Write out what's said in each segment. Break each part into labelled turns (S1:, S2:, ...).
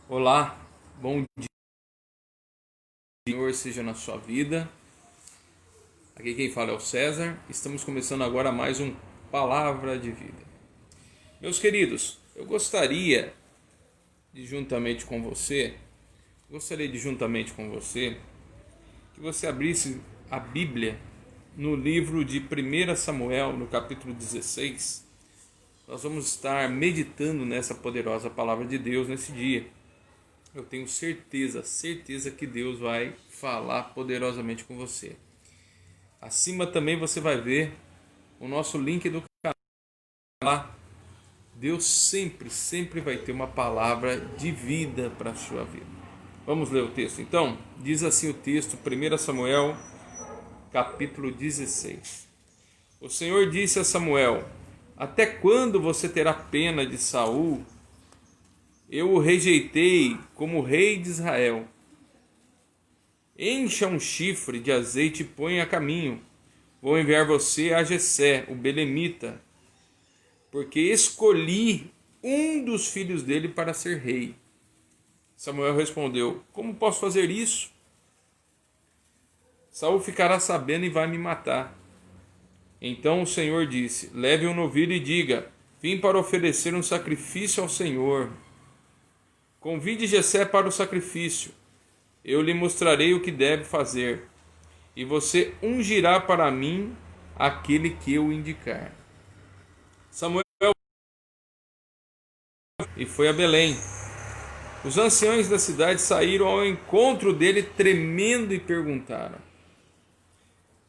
S1: Olá, bom dia, Senhor, seja na sua vida. Aqui quem fala é o César. Estamos começando agora mais um Palavra de Vida. Meus queridos, eu gostaria de juntamente com você, que você abrisse a Bíblia no livro de 1 Samuel, no capítulo 16. Nós vamos estar meditando nessa poderosa palavra de Deus nesse dia. Eu tenho certeza que Deus vai falar poderosamente com você. Acima também você vai ver o nosso link do canal. Deus sempre vai ter uma palavra de vida para a sua vida. Vamos ler o texto então? Diz assim o texto, 1 Samuel, capítulo 16. O Senhor disse a Samuel: até quando você terá pena de Saul? Eu o rejeitei como rei de Israel. Encha um chifre de azeite e põe a caminho. Vou enviar você a Jessé, o belemita, porque escolhi um dos filhos dele para ser rei. Samuel respondeu: como posso fazer isso? Saul ficará sabendo e vai me matar. Então o Senhor disse: leve um novilho e diga: vim para oferecer um sacrifício ao Senhor. Convide Jessé para o sacrifício. Eu lhe mostrarei o que deve fazer, e você ungirá para mim aquele que eu indicar. Samuel e foi a Belém. Os anciões da cidade saíram ao encontro dele tremendo e perguntaram: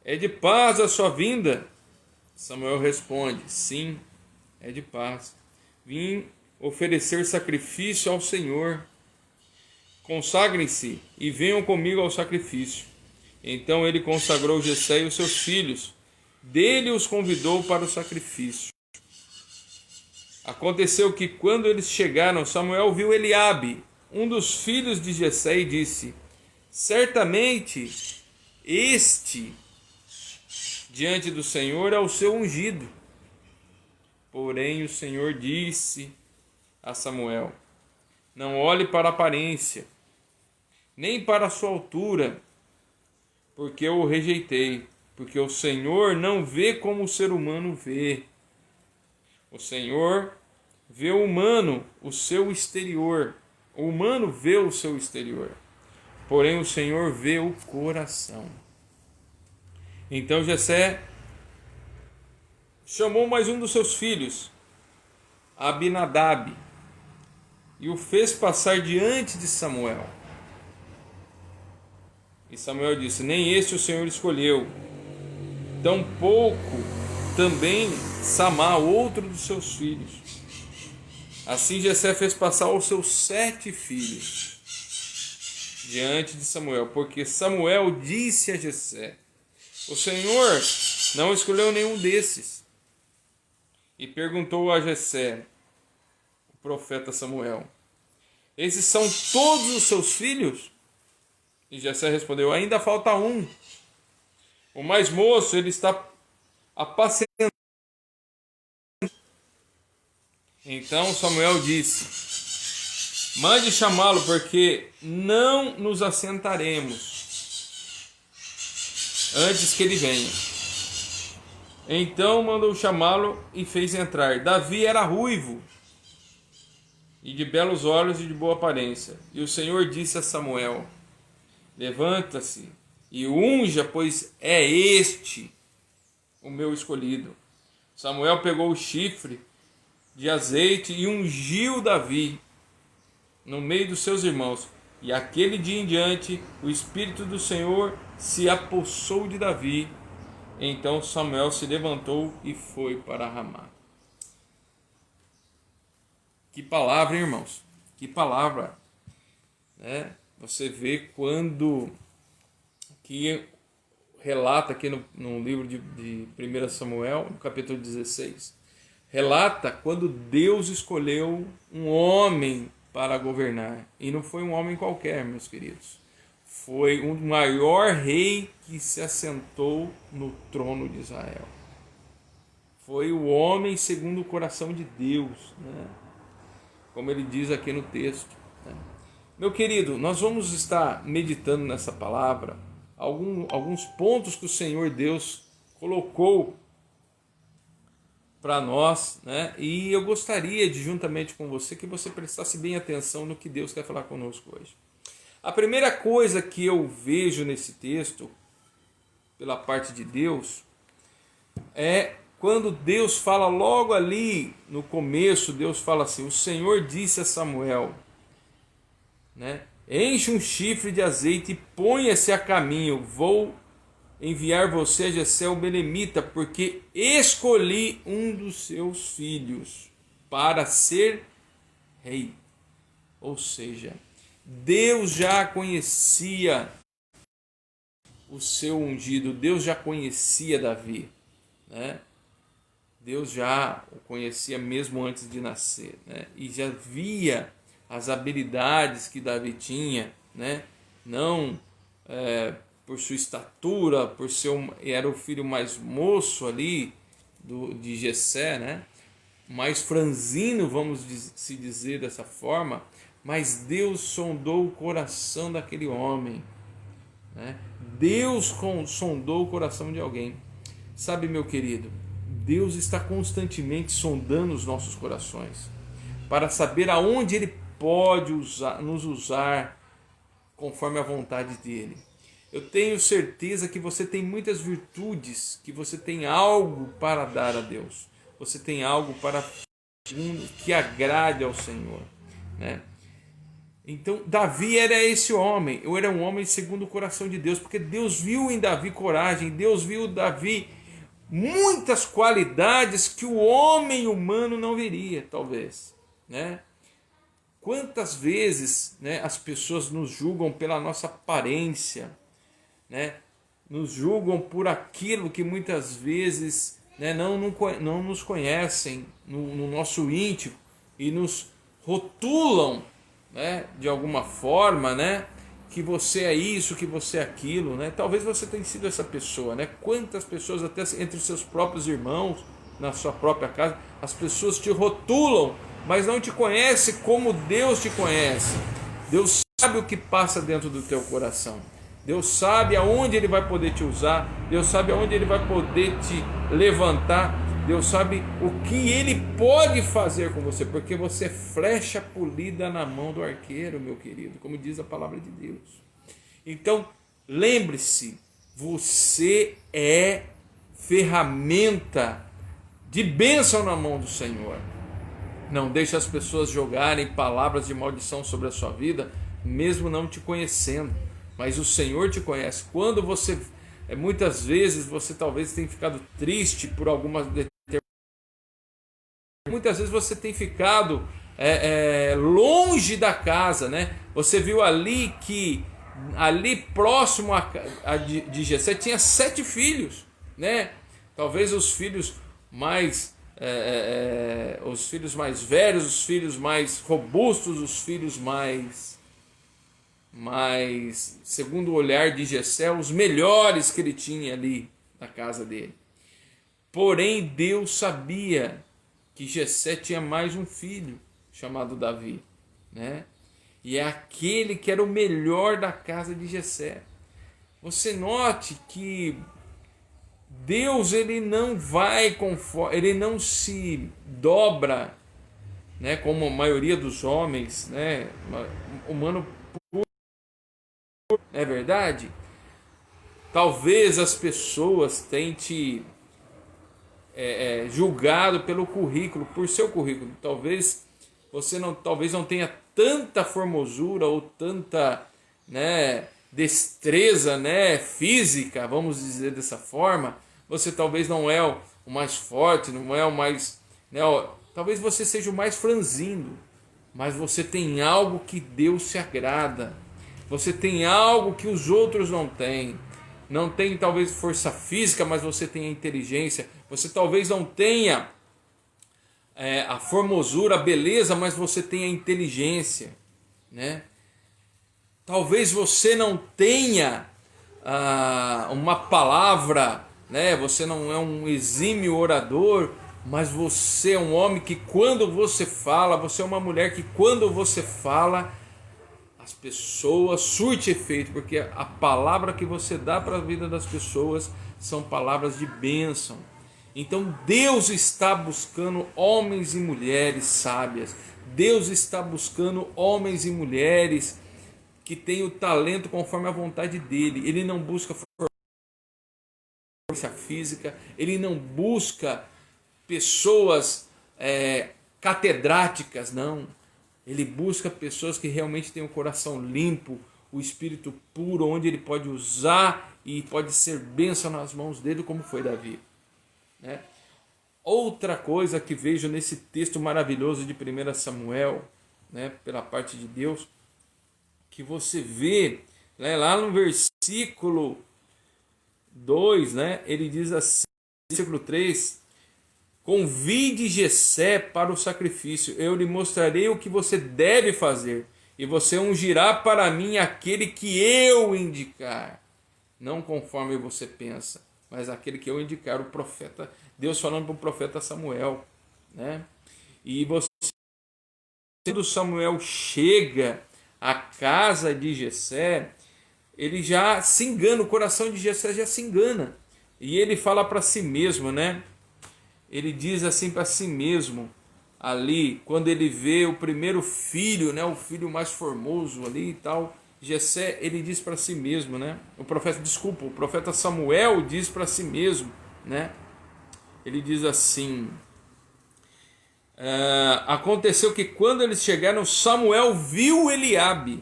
S1: é de paz a sua vinda? Samuel responde: sim, é de paz. Vim oferecer sacrifício ao Senhor. Consagrem-se e venham comigo ao sacrifício. Então ele consagrou Jessé e os seus filhos. Dele os convidou para o sacrifício. Aconteceu que quando eles chegaram, Samuel viu Eliabe, um dos filhos de Jessé, e disse: certamente este diante do Senhor é o seu ungido. Porém o Senhor disse a Samuel: não olhe para a aparência, nem para a sua altura, porque eu o rejeitei, porque o Senhor não vê como o ser humano vê. O Senhor vê o humano, o seu exterior. O humano vê o seu exterior, porém o Senhor vê o coração. Então Jessé chamou mais um dos seus filhos, Abinadab, e o fez passar diante de Samuel. E Samuel disse: nem este o Senhor escolheu, tampouco também Samá, outro dos seus filhos. Assim Jessé fez passar os seus 7 filhos diante de Samuel, porque Samuel disse a Jessé: o Senhor não escolheu nenhum desses. E perguntou a Jessé, o profeta Samuel: esses são todos os seus filhos? E Jessé respondeu: ainda falta um. O mais moço, ele está apacentando. Então Samuel disse: mande chamá-lo, porque não nos assentaremos antes que ele venha. Então mandou chamá-lo e fez entrar. Davi era ruivo e de belos olhos e de boa aparência. E o Senhor disse a Samuel: levanta-se e unja, pois é este o meu escolhido. Samuel pegou o chifre de azeite e ungiu Davi no meio dos seus irmãos. E aquele dia em diante, o Espírito do Senhor se apossou de Davi. Então Samuel se levantou e foi para Ramá. Que palavra, hein, irmãos? Que palavra, né? Você vê quando que relata aqui no livro de 1 Samuel, no capítulo 16, relata quando Deus escolheu um homem para governar. E não foi um homem qualquer, meus queridos. Foi o maior rei que se assentou no trono de Israel. Foi o homem segundo o coração de Deus, né? Como ele diz aqui no texto, né? Meu querido, nós vamos estar meditando nessa palavra, alguns pontos que o Senhor Deus colocou para nós, né? E eu gostaria de, juntamente com você, que você prestasse bem atenção no que Deus quer falar conosco hoje. A primeira coisa que eu vejo nesse texto, pela parte de Deus, é quando Deus fala logo ali no começo, Deus fala assim: o Senhor disse a Samuel, né? Enche um chifre de azeite e ponha-se a caminho, vou enviar você a Jessé o belemita, porque escolhi um dos seus filhos para ser rei. Ou seja, Deus já conhecia o seu ungido, Deus já conhecia Davi, né? Deus já o conhecia mesmo antes de nascer, né? E já via as habilidades que Davi tinha, né? Não por sua estatura, por ser era o filho mais moço ali de Jessé, né? Mais franzino, vamos se dizer dessa forma, mas Deus sondou o coração daquele homem, né? Deus sondou o coração de alguém. Sabe, meu querido, Deus está constantemente sondando os nossos corações para saber aonde Ele pode nos usar conforme a vontade dEle. Eu tenho certeza que você tem muitas virtudes, que você tem algo para dar a Deus. Você tem algo para que agrade ao Senhor, né? Então, Davi era esse homem. Eu era um homem segundo o coração de Deus, porque Deus viu em Davi coragem, Deus viu em Davi muitas qualidades que o homem humano não veria, talvez, né? Quantas vezes, né, as pessoas nos julgam pela nossa aparência, né? Nos julgam por aquilo que muitas vezes, né, não nos conhecem no nosso íntimo e nos rotulam, né, de alguma forma, né, que você é isso, que você é aquilo, né? Talvez você tenha sido essa pessoa, né? Quantas pessoas, até entre seus próprios irmãos, na sua própria casa, as pessoas te rotulam, mas não te conhecem como Deus te conhece. Deus sabe o que passa dentro do teu coração. Deus sabe aonde Ele vai poder te usar. Deus sabe aonde Ele vai poder te levantar. Deus sabe o que Ele pode fazer com você, porque você é flecha polida na mão do arqueiro, meu querido, como diz a palavra de Deus. Então, lembre-se, você é ferramenta de bênção na mão do Senhor. Não deixe as pessoas jogarem palavras de maldição sobre a sua vida, mesmo não te conhecendo. Mas o Senhor te conhece. Quando você, muitas vezes, você talvez tenha ficado triste por algumas determinadas. Muitas vezes você tem ficado longe da casa, né? Você viu ali que ali próximo de Jessé tinha 7 filhos, né? Talvez os filhos mais velhos, os filhos mais robustos, os filhos mais segundo o olhar de Jessé, os melhores que ele tinha ali na casa dele. Porém, Deus sabia que Jessé tinha mais um filho chamado Davi, né? E é aquele que era o melhor da casa de Jessé. Você note que Deus, ele não vai conforme, ele não se dobra, né, como a maioria dos homens, né, humano puro, é verdade? Talvez as pessoas tenham te julgado pelo currículo, por seu currículo. Talvez você não tenha tanta formosura ou tanta, né, destreza, né, física, vamos dizer dessa forma. Você talvez não é o mais forte, não é o mais, né, talvez você seja o mais franzino, mas você tem algo que Deus se agrada. Você tem algo que os outros não têm. Não tem talvez força física, mas você tem a inteligência. Você talvez não tenha a formosura, a beleza, mas você tem a inteligência, né? Talvez você não tenha uma palavra, né? Você não é um exímio orador, mas você é um homem que quando você fala, você é uma mulher que quando você fala, as pessoas surte efeito, porque a palavra que você dá para a vida das pessoas são palavras de bênção. Então Deus está buscando homens e mulheres sábias. Deus está buscando homens e mulheres que têm o talento conforme a vontade dele. Ele não busca força física, ele não busca pessoas catedráticas, não. Ele busca pessoas que realmente têm o coração limpo, o espírito puro, onde ele pode usar e pode ser bênção nas mãos dele, como foi Davi, né? Outra coisa que vejo nesse texto maravilhoso de 1 Samuel, né, pela parte de Deus, que você vê, né, lá no versículo 2, né, ele diz assim, versículo 3, convide Jessé para o sacrifício, eu lhe mostrarei o que você deve fazer, e você ungirá para mim aquele que eu indicar, não conforme você pensa, mas aquele que eu indicar, o profeta, Deus falando para o profeta Samuel, né? E você, quando Samuel chega à casa de Jessé, ele já se engana, o coração de Jessé já se engana, e ele fala para si mesmo, né? Ele diz assim para si mesmo, ali, quando ele vê o primeiro filho, né, o filho mais formoso ali e tal, Jessé, ele diz para si mesmo, né, o profeta Samuel diz para si mesmo, né, ele diz assim, aconteceu que quando eles chegaram, Samuel viu Eliabe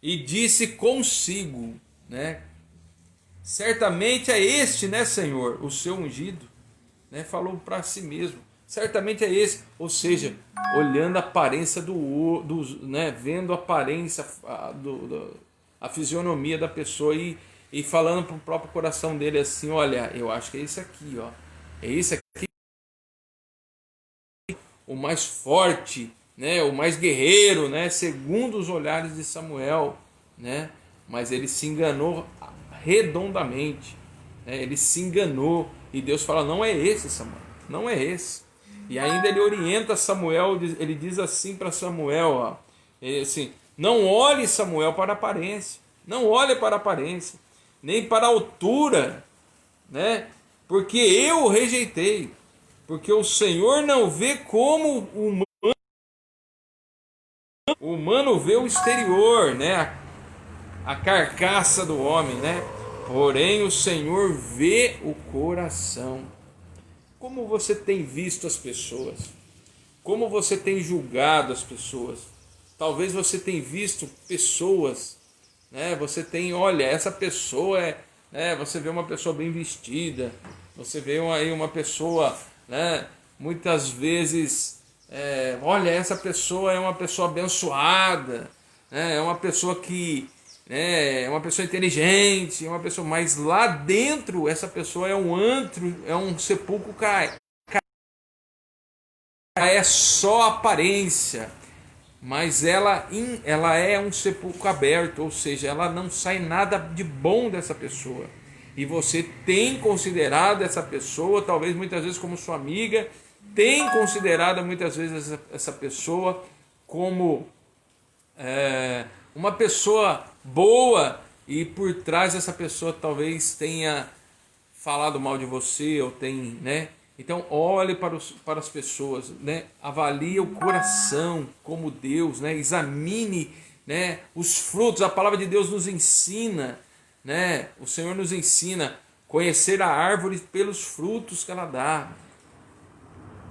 S1: e disse consigo, né, certamente é este, né, Senhor, o seu ungido, né, falou para si mesmo, certamente é esse, ou seja, olhando a aparência né, vendo a aparência, a fisionomia da pessoa e falando para o próprio coração dele assim, olha, eu acho que é esse aqui, ó, é esse aqui, o mais forte, né, o mais guerreiro, né, segundo os olhares de Samuel, né, mas ele se enganou redondamente, né, ele se enganou, e Deus fala, não é esse, Samuel, não é esse. E ainda ele orienta Samuel, ele diz assim para Samuel, ó, assim, não olhe, Samuel, para a aparência, não olhe para a aparência, nem para a altura, né, porque eu o rejeitei, porque o Senhor não vê como o humano vê o exterior, né, a carcaça do homem, né, porém o Senhor vê o coração. Como você tem visto as pessoas? Como você tem julgado as pessoas? Talvez você tenha visto pessoas, né? Você tem, olha, essa pessoa né? Você vê uma pessoa bem vestida, você vê aí uma pessoa, né? Muitas vezes, olha, essa pessoa é uma pessoa abençoada, né? É uma pessoa que é uma pessoa inteligente, é uma pessoa, mas lá dentro essa pessoa é um antro, é um sepulcro é só aparência, mas ela é um sepulcro aberto, ou seja, ela não sai nada de bom dessa pessoa. E você tem considerado essa pessoa, talvez muitas vezes como sua amiga, tem considerado muitas vezes essa pessoa como uma pessoa boa, e por trás dessa pessoa talvez tenha falado mal de você, ou tem, né? Então olhe para as pessoas, né? Avalie o coração como Deus, né? Examine, né, os frutos. A palavra de Deus nos ensina, né? O Senhor nos ensina conhecer a árvore pelos frutos que ela dá.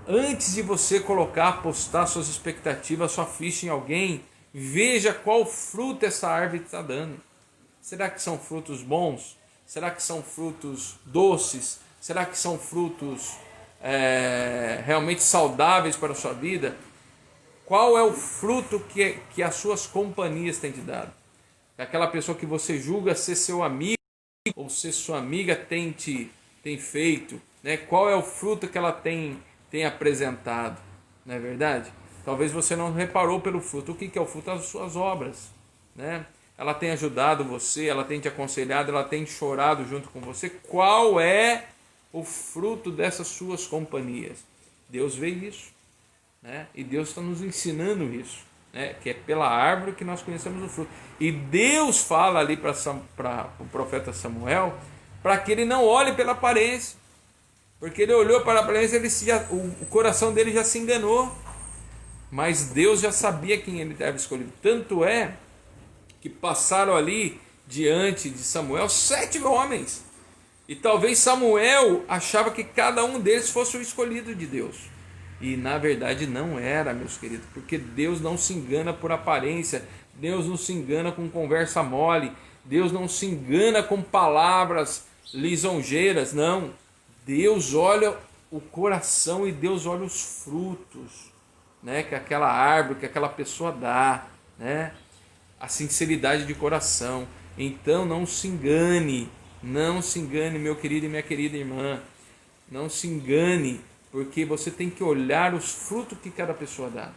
S1: Antes de você apostar suas expectativas, sua ficha em alguém, veja qual fruto essa árvore está dando. Será que são frutos bons? Será que são frutos doces? Será que são frutos realmente saudáveis para a sua vida? Qual é o fruto que as suas companhias têm te dado? Aquela pessoa que você julga ser seu amigo ou ser sua amiga tem feito, né? Qual é o fruto que ela tem apresentado? Não é verdade? Talvez você não reparou pelo fruto. O que é o fruto? As suas obras, né? Ela tem ajudado você, ela tem te aconselhado, ela tem chorado junto com você. Qual é o fruto dessas suas companhias? Deus vê isso, né? E Deus está nos ensinando isso. né? Que é pela árvore que nós conhecemos o fruto. E Deus fala ali para o profeta Samuel para que ele não olhe pela aparência, porque ele olhou para a aparência, o coração dele já se enganou. Mas Deus já sabia quem ele deve escolher. Tanto é que passaram ali diante de Samuel 7 homens. E talvez Samuel achava que cada um deles fosse o escolhido de Deus. E na verdade não era, meus queridos, porque Deus não se engana por aparência, Deus não se engana com conversa mole, Deus não se engana com palavras lisonjeiras, não. Deus olha o coração e Deus olha os frutos, né, que aquela árvore, que aquela pessoa dá, né? A sinceridade de coração. Então não se engane, meu querido e minha querida irmã, não se engane, porque você tem que olhar os frutos que cada pessoa dá.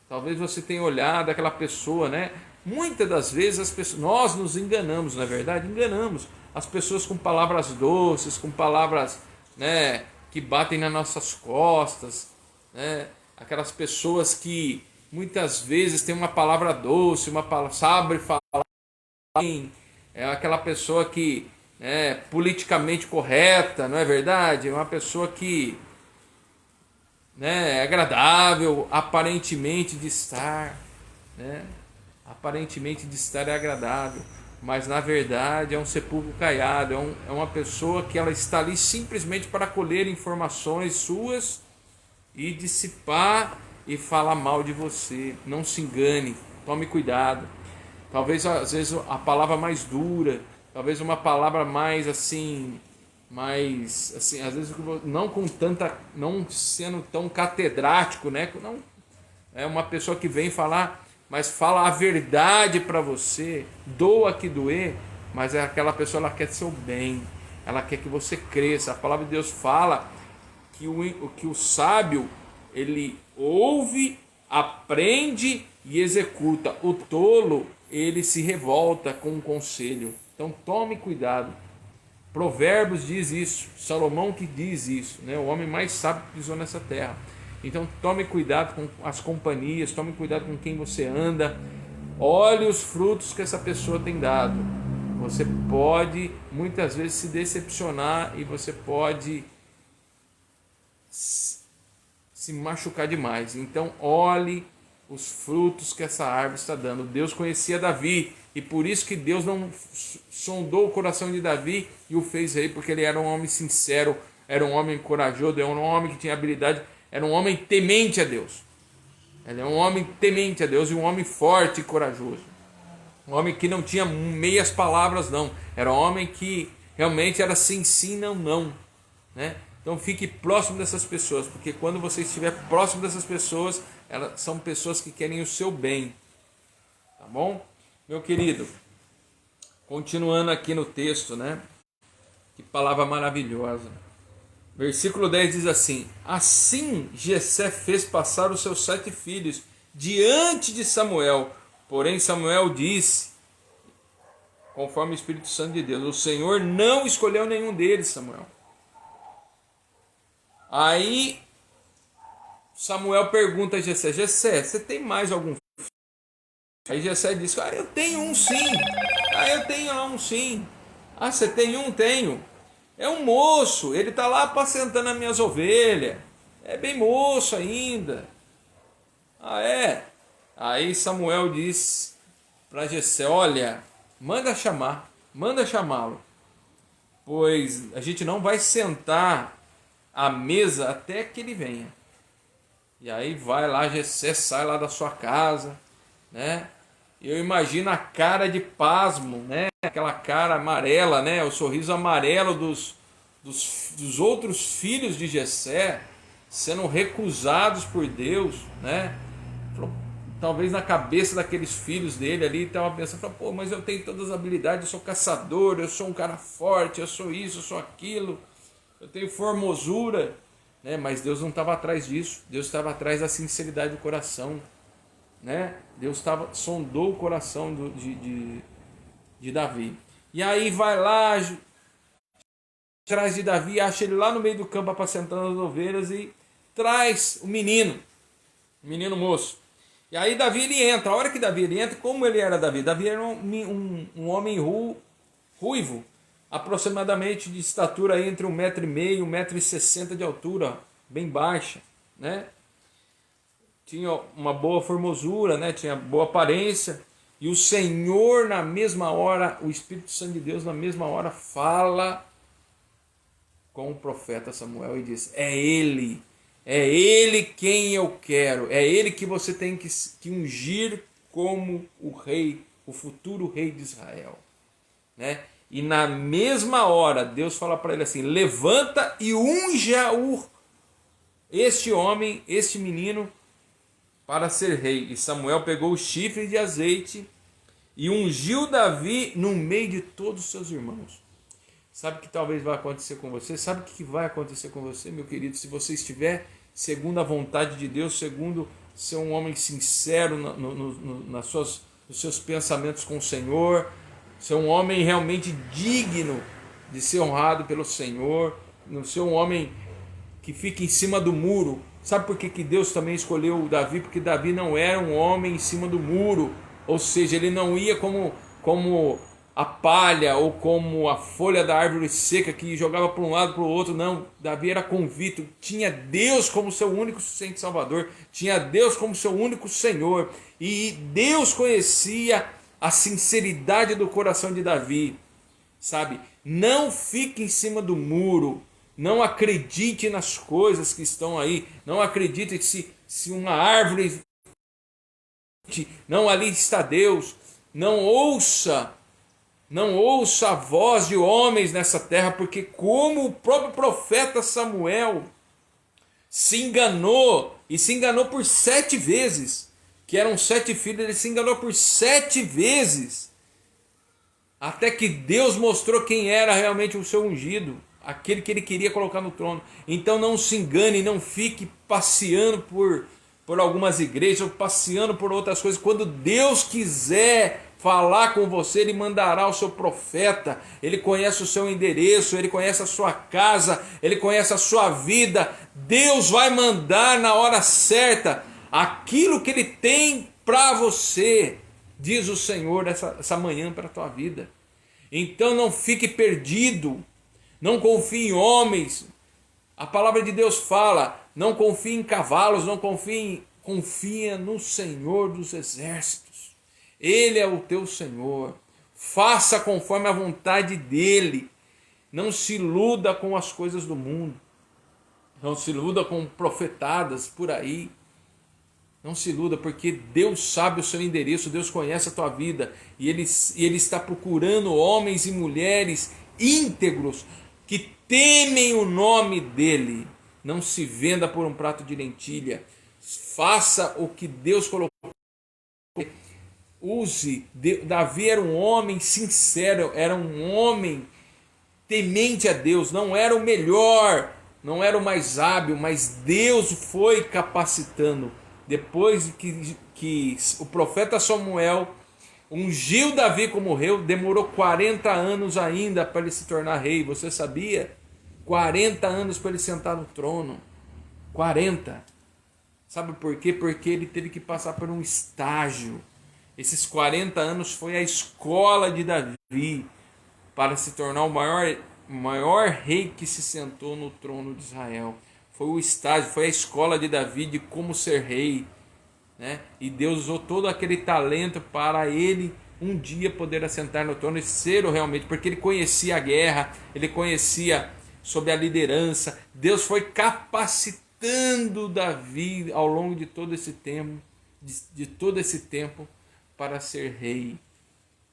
S1: Talvez você tenha olhado aquela pessoa, né? Muitas das vezes nós nos enganamos, não é verdade? Enganamos as pessoas com palavras doces, com palavras, né, que batem nas nossas costas, né? Aquelas pessoas que muitas vezes têm uma palavra doce, uma palavra, sabe falar bem, é aquela pessoa que é politicamente correta, não é verdade? É uma pessoa que, né, é agradável, aparentemente de estar, né? Aparentemente de estar é agradável, mas na verdade é um sepulcro caiado, é uma pessoa que ela está ali simplesmente para colher informações suas e dissipar e falar mal de você. Não se engane, tome cuidado. Talvez às vezes a palavra mais dura, talvez uma palavra mais assim, às vezes não com tanta, não sendo tão catedrático, né? Não é uma pessoa que vem falar, mas fala a verdade para você, doa que doer, mas é aquela pessoa, ela quer seu bem, ela quer que você cresça. A palavra de Deus fala que o sábio, ele ouve, aprende e executa. O tolo, ele se revolta com um conselho. Então tome cuidado. Provérbios diz isso, Salomão que diz isso, né? O homem mais sábio que pisou nessa terra. Então tome cuidado com as companhias, tome cuidado com quem você anda, olhe os frutos que essa pessoa tem dado. Você pode muitas vezes se decepcionar e você pode se machucar demais. Então olhe os frutos que essa árvore está dando. Deus conhecia Davi e por isso que Deus não sondou o coração de Davi e o fez rei, porque ele era um homem sincero, era um homem corajoso, era um homem que tinha habilidade, era um homem temente a Deus. Ele é um homem temente a Deus e um homem forte e corajoso. Um homem que não tinha meias palavras, não. Era um homem que realmente era sim, sim, não, não, né? Então fique próximo dessas pessoas, porque quando você estiver próximo dessas pessoas, elas são pessoas que querem o seu bem. Tá bom? Meu querido, continuando aqui no texto, né? Que palavra maravilhosa. Versículo 10 diz assim: assim Jessé fez passar os seus 7 filhos diante de Samuel. Porém Samuel disse, conforme o Espírito Santo de Deus, o Senhor não escolheu nenhum deles, Samuel. Aí Samuel pergunta a Jessé: Jessé, você tem mais algum filho? Aí Jessé diz: eu tenho um sim. Eu tenho um sim. Você tem um? Tenho. É um moço, ele está lá apacentando as minhas ovelhas. É bem moço ainda. É? Aí Samuel disse para Jessé: olha, manda chamá-lo, pois a gente não vai sentar à mesa até que ele venha. E aí vai lá, Jessé sai lá da sua casa, né? Eu imagino a cara de pasmo, né? Aquela cara amarela, né? O sorriso amarelo dos outros filhos de Jessé sendo recusados por Deus, né? Talvez na cabeça daqueles filhos dele ali estava pensando: pô, mas eu tenho todas as habilidades, eu sou caçador, eu sou um cara forte, eu sou isso, eu sou aquilo, eu tenho formosura, né? Mas Deus não estava atrás disso. Deus estava atrás da sinceridade do coração, né? Deus sondou o coração de Davi. E aí vai lá atrás de Davi, acha ele lá no meio do campo apacentando as ovelhas e traz o menino moço. E aí Davi ele entra. A hora que Davi ele entra, como ele era Davi? Davi era um homem ruivo, aproximadamente de estatura entre 1,5 m, 1,60 m de altura, bem baixa, né? Tinha uma boa formosura, né? Tinha boa aparência. E o Senhor, na mesma hora, o Espírito Santo de Deus, na mesma hora, fala com o profeta Samuel e diz: é ele quem eu quero, é ele que você tem que ungir como o rei, o futuro rei de Israel, né? E na mesma hora, Deus fala para ele assim: levanta e unja este homem, este menino, para ser rei. E Samuel pegou o chifre de azeite e ungiu Davi no meio de todos os seus irmãos. Sabe o que talvez vai acontecer com você? Sabe o que vai acontecer com você, meu querido? Se você estiver segundo a vontade de Deus, segundo ser um homem sincero nos seus pensamentos com o Senhor, ser um homem realmente digno de ser honrado pelo Senhor, não ser um homem que fica em cima do muro. Sabe por que Deus também escolheu Davi? Porque Davi não era um homem em cima do muro, ou seja, ele não ia como a palha ou como a folha da árvore seca que jogava para um lado para o outro. Não, Davi era convicto, tinha Deus como seu único suficiente Salvador, tinha Deus como seu único Senhor, e Deus conhecia a sinceridade do coração de Davi, sabe? Não fique em cima do muro, não acredite nas coisas que estão aí, não acredite se uma árvore, não, ali está Deus. Não ouça a voz de homens nessa terra, porque como o próprio profeta Samuel se enganou, e se enganou por 7 vezes, que eram 7 filhos, ele se enganou por 7 vezes, até que Deus mostrou quem era realmente o seu ungido, aquele que ele queria colocar no trono. Então não se engane, não fique passeando por algumas igrejas, ou passeando por outras coisas. Quando Deus quiser falar com você, ele mandará o seu profeta. Ele conhece o seu endereço, ele conhece a sua casa, ele conhece a sua vida. Deus vai mandar na hora certa aquilo que ele tem para você, diz o Senhor essa manhã para a tua vida. Então não fique perdido, não confie em homens. A palavra de Deus fala: não confie em cavalos, não confia no Senhor dos exércitos. Ele é o teu Senhor. Faça conforme a vontade dele. Não se iluda com as coisas do mundo. Não se iluda com profetadas por aí. Não se iluda, porque Deus sabe o seu endereço, Deus conhece a tua vida, e Ele está procurando homens e mulheres íntegros, que temem o nome dEle. Não se venda por um prato de lentilha. Faça o que Deus colocou. Use. Davi era um homem sincero, era um homem temente a Deus, não era o melhor, não era o mais hábil, mas Deus foi capacitando. Depois que o profeta Samuel ungiu Davi como rei, demorou 40 anos ainda para ele se tornar rei. Você sabia? 40 anos para ele sentar no trono. 40. Sabe por quê? Porque ele teve que passar por um estágio. Esses 40 anos foi a escola de Davi para se tornar o maior rei que se sentou no trono de Israel. Foi o estágio, foi a escola de Davi de como ser rei, né? E Deus usou todo aquele talento para ele um dia poder assentar no trono e ser realmente, porque ele conhecia a guerra, ele conhecia sobre a liderança. Deus foi capacitando Davi ao longo de todo esse tempo, de todo esse tempo, para ser rei.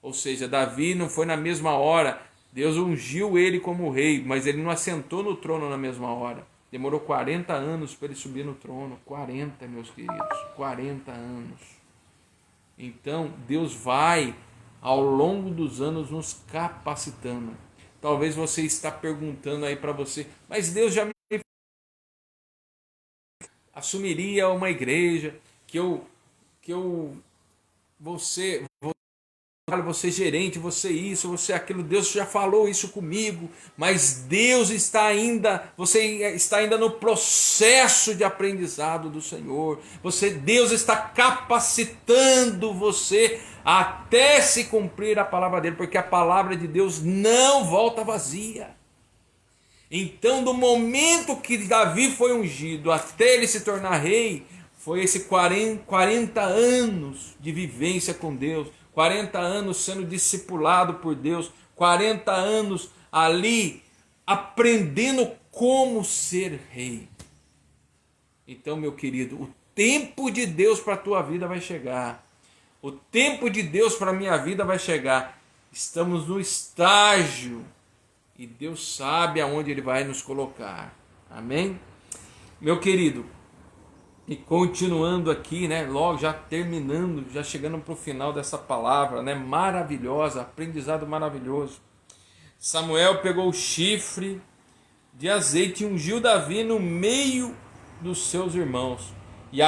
S1: Ou seja, Davi não foi na mesma hora. Deus ungiu ele como rei, mas ele não assentou no trono na mesma hora. Demorou 40 anos para ele subir no trono. 40, meus queridos, 40 anos. Então, Deus vai, ao longo dos anos, nos capacitando. Talvez você está perguntando aí para você, mas Deus já me assumiria uma igreja, que eu vou ser você gerente, você isso, você aquilo, Deus já falou isso comigo, mas Deus está ainda, você está ainda no processo de aprendizado do Senhor. Deus está capacitando você até se cumprir a palavra dele, porque a palavra de Deus não volta vazia. Então, do momento que Davi foi ungido até ele se tornar rei, foi esse 40 anos de vivência com Deus, 40 anos sendo discipulado por Deus, 40 anos ali aprendendo como ser rei. Então, meu querido, o tempo de Deus para a tua vida vai chegar. O tempo de Deus para a minha vida vai chegar. Estamos no estágio e Deus sabe aonde Ele vai nos colocar. Amém? Meu querido, e continuando aqui, né, logo já terminando, já chegando para o final dessa palavra, né, maravilhosa, aprendizado maravilhoso. Samuel pegou o chifre de azeite e ungiu Davi no meio dos seus irmãos. E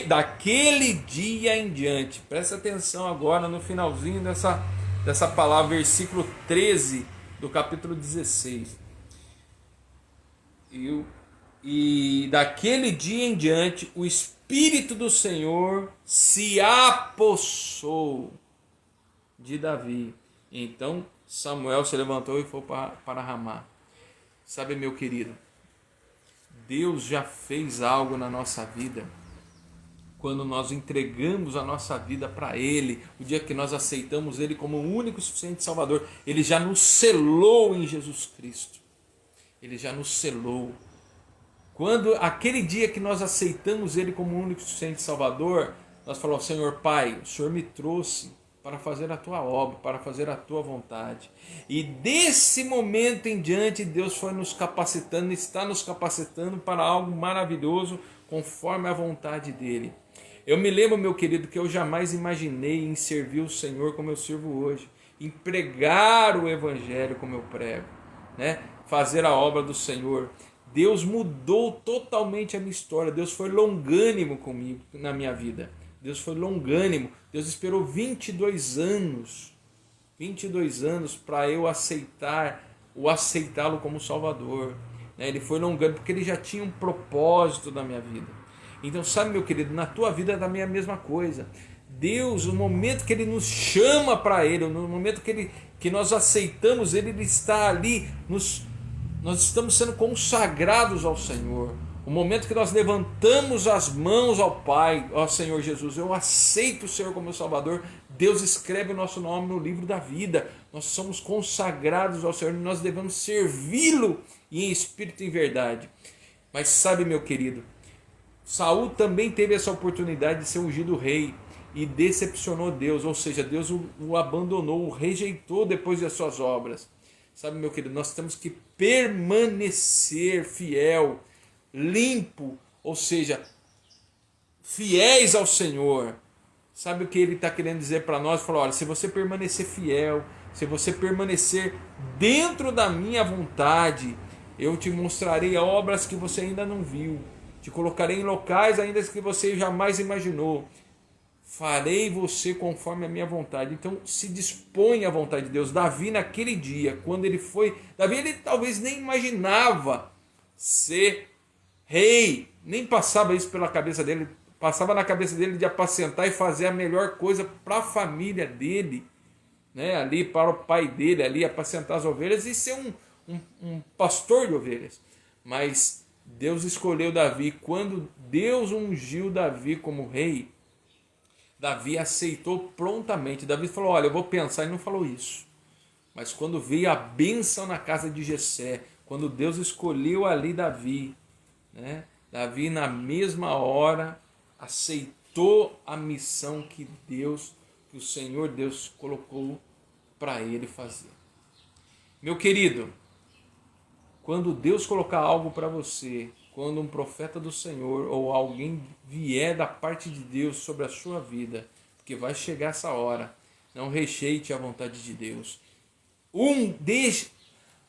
S1: daquele dia em diante, presta atenção agora no finalzinho dessa palavra, versículo 13 do capítulo 16. E daquele dia em diante, o Espírito do Senhor se apossou de Davi. Então Samuel se levantou e foi para Ramá. Sabe, meu querido, Deus já fez algo na nossa vida. Quando nós entregamos a nossa vida para Ele, o dia que nós aceitamos Ele como o único e suficiente Salvador, Ele já nos selou em Jesus Cristo. Ele já nos selou. Quando aquele dia que nós aceitamos Ele como o único e suficiente Salvador, nós falamos: Senhor Pai, o Senhor me trouxe para fazer a Tua obra, para fazer a Tua vontade. E desse momento em diante, Deus foi nos capacitando, está nos capacitando para algo maravilhoso, conforme a vontade dEle. Eu me lembro, meu querido, que eu jamais imaginei em servir o Senhor como eu sirvo hoje, em pregar o Evangelho como eu prego, né? Fazer a obra do Senhor. Deus mudou totalmente a minha história. Deus foi longânimo comigo na minha vida. Deus foi longânimo. Deus esperou 22 anos para eu aceitá-lo como Salvador. Ele foi longânimo porque Ele já tinha um propósito na minha vida. Então, sabe, meu querido, na tua vida é também a mesma coisa. Deus, no momento que Ele nos chama para Ele, no momento que nós aceitamos Ele, Ele está ali, nós estamos sendo consagrados ao Senhor. O momento que nós levantamos as mãos ao Pai, ao Senhor Jesus, eu aceito o Senhor como meu Salvador, Deus escreve o nosso nome no livro da vida. Nós somos consagrados ao Senhor e nós devemos servi-lo em espírito e em verdade. Mas sabe, meu querido, Saul também teve essa oportunidade de ser ungido rei e decepcionou Deus, ou seja, Deus o abandonou, o rejeitou depois das suas obras. Sabe, meu querido, nós temos que permanecer fiel, limpo, ou seja, fiéis ao Senhor. Sabe o que Ele está querendo dizer para nós? Falou: olha, se você permanecer fiel, se você permanecer dentro da minha vontade, eu te mostrarei obras que você ainda não viu. Te colocarei em locais ainda que você jamais imaginou. Farei você conforme a minha vontade. Então se dispõe à vontade de Deus. Davi naquele dia, quando ele foi... Davi ele talvez nem imaginava ser rei. Nem passava isso pela cabeça dele. Passava na cabeça dele de apacentar e fazer a melhor coisa para a família dele. Né? Ali para o pai dele, ali apacentar as ovelhas e ser um pastor de ovelhas. Mas Deus escolheu Davi. Quando Deus ungiu Davi como rei, Davi aceitou prontamente. Davi falou: olha, eu vou pensar. Ele não falou isso. Mas quando veio a bênção na casa de Jessé, quando Deus escolheu ali Davi, né? Davi na mesma hora aceitou a missão que o Senhor Deus colocou para ele fazer. Meu querido, quando Deus colocar algo para você, quando um profeta do Senhor ou alguém vier da parte de Deus sobre a sua vida, porque vai chegar essa hora, não rejeite a vontade de Deus.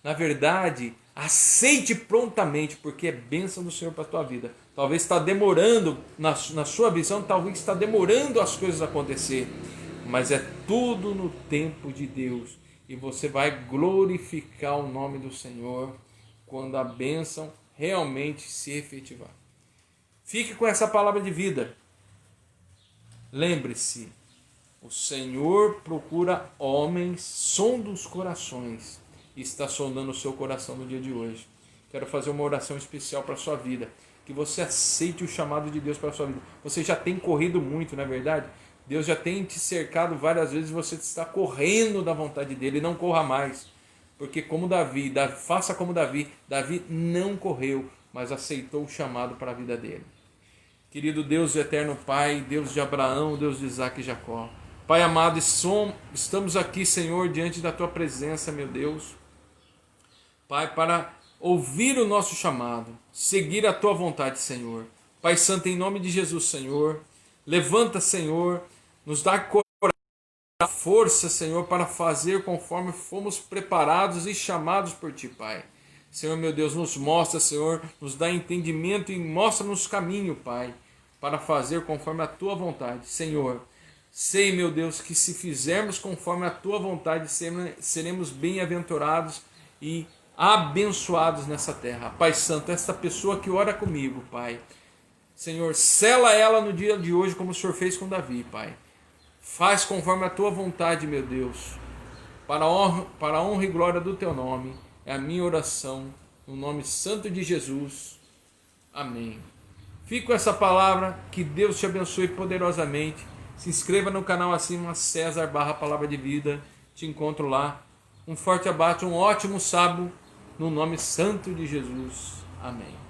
S1: Na verdade, aceite prontamente, porque é bênção do Senhor para a tua vida. Talvez está demorando, na sua visão, talvez está demorando as coisas acontecer. mas é tudo no tempo de Deus. E você vai glorificar o nome do Senhor quando a bênção realmente se efetivar. Fique com essa palavra de vida. Lembre-se, o Senhor procura homens, sonda os corações, e está sondando o seu coração no dia de hoje. Quero fazer uma oração especial para a sua vida, que você aceite o chamado de Deus para a sua vida. Você já tem corrido muito, não é verdade? Deus já tem te cercado várias vezes, você está correndo da vontade dele, não corra mais. Porque como Davi, faça como Davi não correu, mas aceitou o chamado para a vida dele. Querido Deus e eterno Pai, Deus de Abraão, Deus de Isaac e Jacó. Pai amado, estamos aqui, Senhor, diante da Tua presença, meu Deus. Pai, para ouvir o nosso chamado, seguir a Tua vontade, Senhor. Pai Santo, em nome de Jesus, Senhor, levanta, Senhor, nos dá coragem, força, Senhor, para fazer conforme fomos preparados e chamados por Ti, Pai. Senhor, meu Deus, nos mostra, Senhor, nos dá entendimento e mostra-nos caminho, Pai, para fazer conforme a Tua vontade. Senhor, sei, meu Deus, que se fizermos conforme a Tua vontade, seremos bem-aventurados e abençoados nessa terra. Pai Santo, esta pessoa que ora comigo, Pai, Senhor, sela ela no dia de hoje como o Senhor fez com Davi, Pai. Faz conforme a Tua vontade, meu Deus, para a honra e glória do Teu nome. É a minha oração, no nome santo de Jesus. Amém. Fique com essa palavra, que Deus te abençoe poderosamente. Se inscreva no canal acima, César / Palavra de Vida. Te encontro lá. Um forte abraço, um ótimo sábado, no nome santo de Jesus. Amém.